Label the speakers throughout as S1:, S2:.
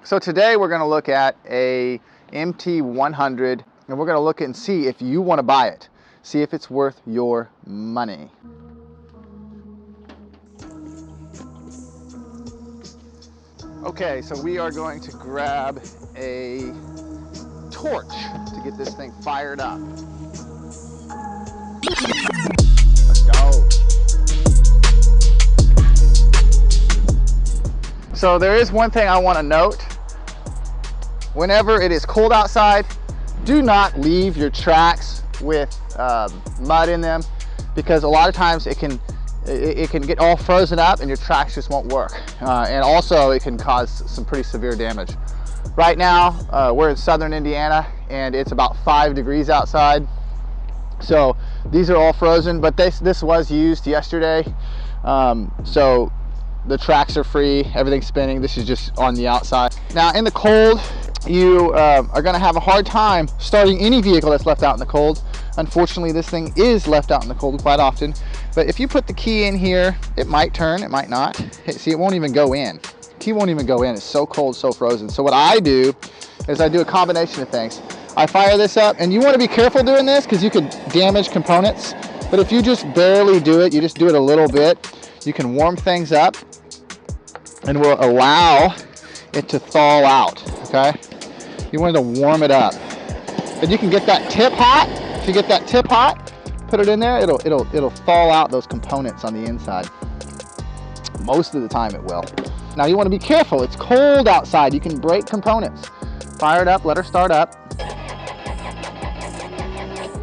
S1: So today we're going to look at a MT100, and we're going to look and see if you want to buy it. See if it's worth your money. Okay, so we are going to grab a torch to get this thing fired up. Let's go. So there is one thing I want to note. Whenever it is cold outside, do not leave your tracks with mud in them, because a lot of times it can get all frozen up and your tracks just won't work. And also it can cause some pretty severe damage. Right now, we're in southern Indiana and it's about 5 degrees outside. So these are all frozen, but this was used yesterday. So the tracks are free, everything's spinning. This is just on the outside. Now in the cold, you are gonna have a hard time starting any vehicle that's left out in the cold. Unfortunately, this thing is left out in the cold quite often. But if you put the key in here, it might turn, it might not. See, it won't even go in. The key won't even go in. It's so cold, so frozen. So what I do is I do a combination of things. I fire this up, and you want to be careful doing this because you could damage components. But if you just barely do it, you just do it a little bit, you can warm things up and will allow it to thaw out, okay? You want to warm it up. And you can get that tip hot. If you get that tip hot, put it in there, it'll thaw out those components on the inside. Most of the time it will. Now you want to be careful. It's cold outside. You can break components. Fire it up, let her start up.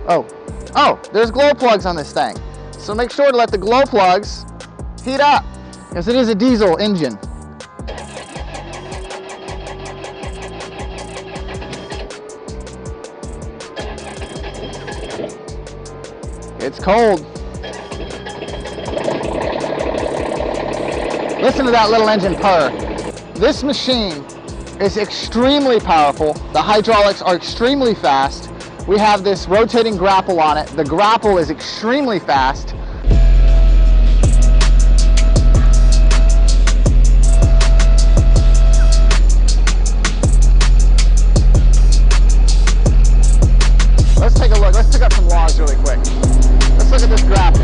S1: Oh, there's glow plugs on this thing. So make sure to let the glow plugs heat up, because it is a diesel engine. It's cold. Listen to that little engine purr. This machine is extremely powerful. The hydraulics are extremely fast. We have this rotating grapple on it. The grapple is extremely fast. Let's take a look. Let's pick up some logs really quick. Let's look at this grapple.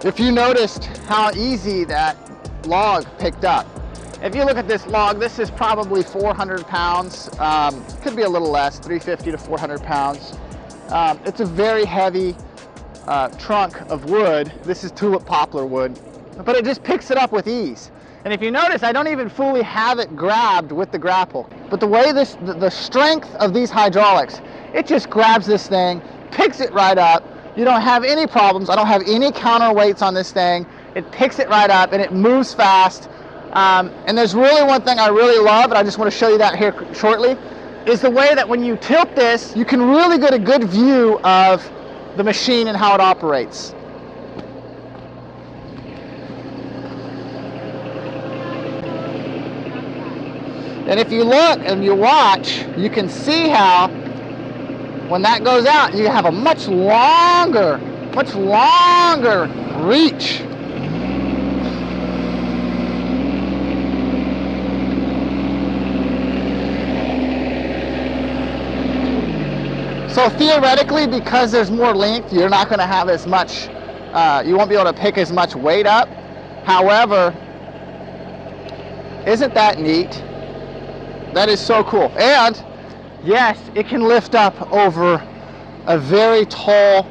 S1: If you noticed how easy that log picked up. If you look at this log, this is probably 400 pounds. Could be a little less, 350 to 400 pounds. It's a very heavy trunk of wood. This is tulip poplar wood, but it just picks it up with ease. And if you notice, I don't even fully have it grabbed with the grapple. But the way the strength of these hydraulics, it just grabs this thing, picks it right up. You don't have any problems. I don't have any counterweights on this thing. It picks it right up and it moves fast. And there's really one thing I really love, and I just want to show you that here shortly, is the way that when you tilt this, you can really get a good view of the machine and how it operates. And if you look and you watch, you can see how when that goes out, you have a much longer reach. So theoretically, because there's more length, you're not going to have as much, you won't be able to pick as much weight up. However, isn't that neat? That is so cool. And yes, it can lift up over a very tall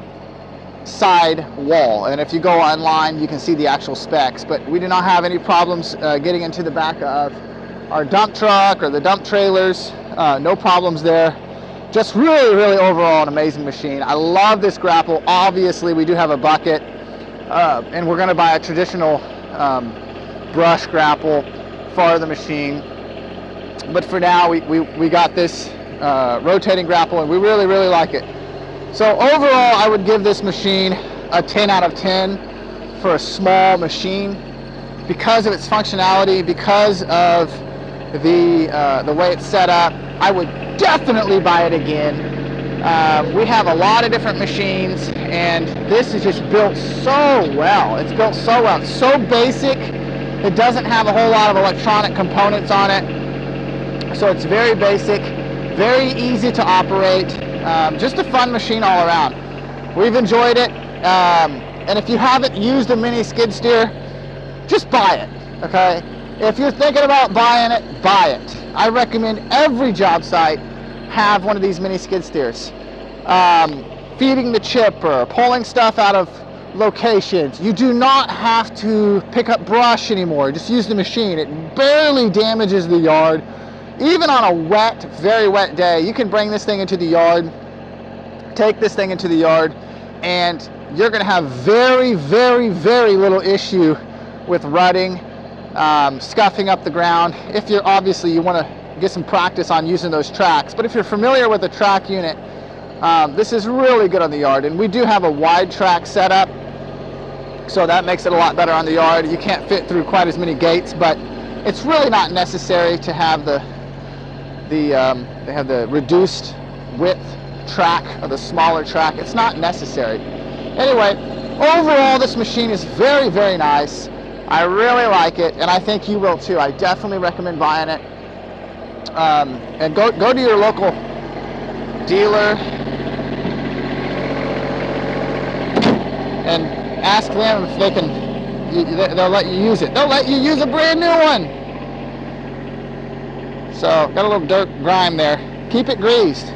S1: side wall. And if you go online, you can see the actual specs. But we do not have any problems getting into the back of our dump truck or the dump trailers. No problems there. Just really, really overall an amazing machine. I love this grapple. Obviously, we do have a bucket. and we're going to buy a traditional brush grapple for the machine. But for now, we got this rotating grapple, and we really like it. So overall, I would give this machine a 10 out of 10 for a small machine because of its functionality, because of the way it's set up. I would definitely buy it again. We have a lot of different machines, and this is just built so well. It's built so well. It's so basic. It doesn't have a whole lot of electronic components on it. So it's very basic, very easy to operate. Just a fun machine all around. We've enjoyed it. And if you haven't used a mini skid steer, just buy it, okay? If you're thinking about buying it, buy it. I recommend every job site have one of these mini skid steers. Feeding the chipper, pulling stuff out of locations. You do not have to pick up brush anymore. Just use the machine. It barely damages the yard. Even on a wet, very wet day, you can bring this thing into the yard, take this thing into the yard, and you're going to have very little issue with rutting, scuffing up the ground. If you're obviously, you want to get some practice on using those tracks. But if you're familiar with the track unit, this is really good on the yard. And we do have a wide track setup, so that makes it a lot better on the yard. You can't fit through quite as many gates, but it's really not necessary to have they have the reduced width track or the smaller track. It's not necessary. Anyway, overall, this machine is very nice. I really like it, and I think you will too. I definitely recommend buying it. And go to your local dealer and ask them if they can. They'll let you use it. They'll let you use a brand new one. So got a little dirt grime there. Keep it greased.